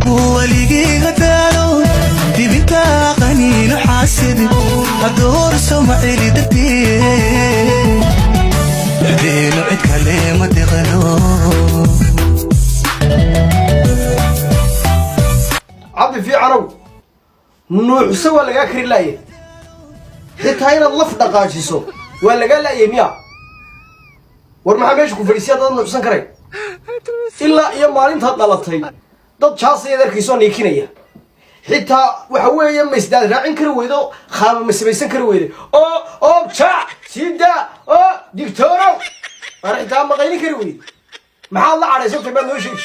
ولقي غدارو تبيتا قنين حاسد هدور سمع لي دتي دينو اتكلم تغلو عبد في عرب نوع سوى لقا كري لايه حتى هنا اللف دقاجيسو ولا قال لا يميا ورما ماشي كفريسيا دad nuuxsan karay illa iyo maalinta dhalatay dad jaas iyo darkiiso niikinaya xitaa waxa weeye ma isdaad raacin kari weydo qaab ma samaysan kari weydo oo cha sida oo dictoro arrinta ma qayli kari weydo maxaa la careysay tabaa noo sheeg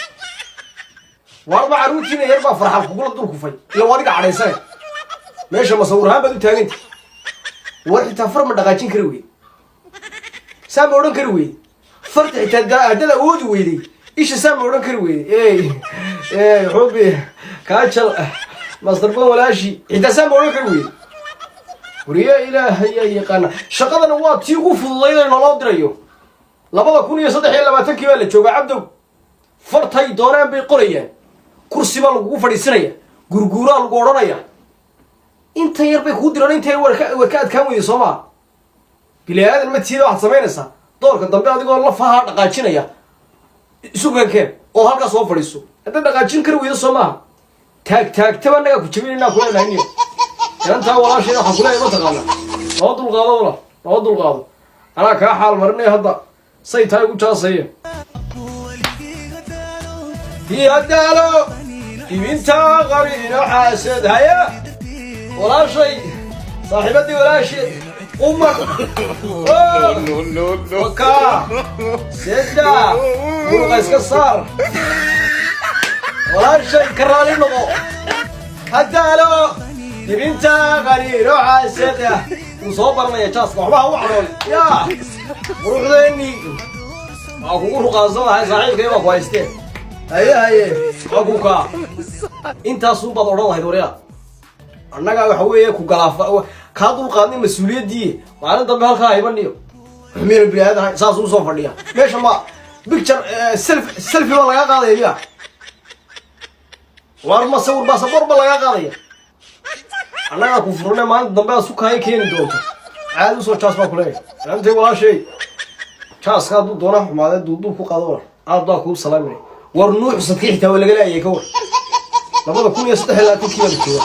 warba caruurtiina yar ba farxad ku gula dulku fay ila wadiga careysay meesha masawirhaan bad u taagantay war xitaa farma dhaqaajin kari weydo saam oran kari weydo فرت حتى هذا أود ويدي إيش سامع ولا كروي حبي كاتشل مصدر ولا شيء إذا سامع ولا كروي وريا إلهي يا قنا شقد نواب تيجوا في الليل نلا دريو لبلا كوني صدق إلا ما تكي ولا شو عبده فرت هاي دوران بالقرية كرسي بالقو فريسنية جرجورا القرنية أنت يربي خودران أنت وركاد كم يسمع بلا هذا المتسيد واحد سمينسا دورك dambe adigoo la faha dhaqaajinaya suugankeen oo halka soo fadhiiso hada dhaqaajin kar weeyo Soomaa taag tabanaga ku jibinayna ku leeyahay inta walaashay waxa ku leeyahay taqaana oo dulqaado ana ka xaal marnay hadda say taay ugu jaasay yadalo ibinta qarina xaasad haya walaashay saaxibadii walaashay عمر نو وكا سيدا ورقص كسر ولا شيء كرالي نبو حتى لو تبنتا غني روح سيدا وصوبر ما يجاس ما هو عرول يا روح ذني اكو رقصه هاي صاحب كيما كويستين هي ابوكا انت صوبه دوران هاي دوريا annaga waxa weeye ku galaafa ka dul qaadnay mas'uuliyadii maalin dambe halka ay baniyo meel bilaadahay saas u soo fadhiya meesha ma picture selfie wala laga qaadaya war ma sawir baasaboor ba laga qaadaya annaga ku furnay maalin dambe asu kaay keeni doonto aad u soo taas ba kulay antay walaashay taas ka duu doona xumaade duudu ku qaado aad baa ku salaamay war nuux sadkii xitaa wala galaayay ka war labada 2003 la ku kiyo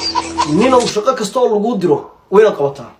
nina uu shaqo kasto lagu diro wayna qabataa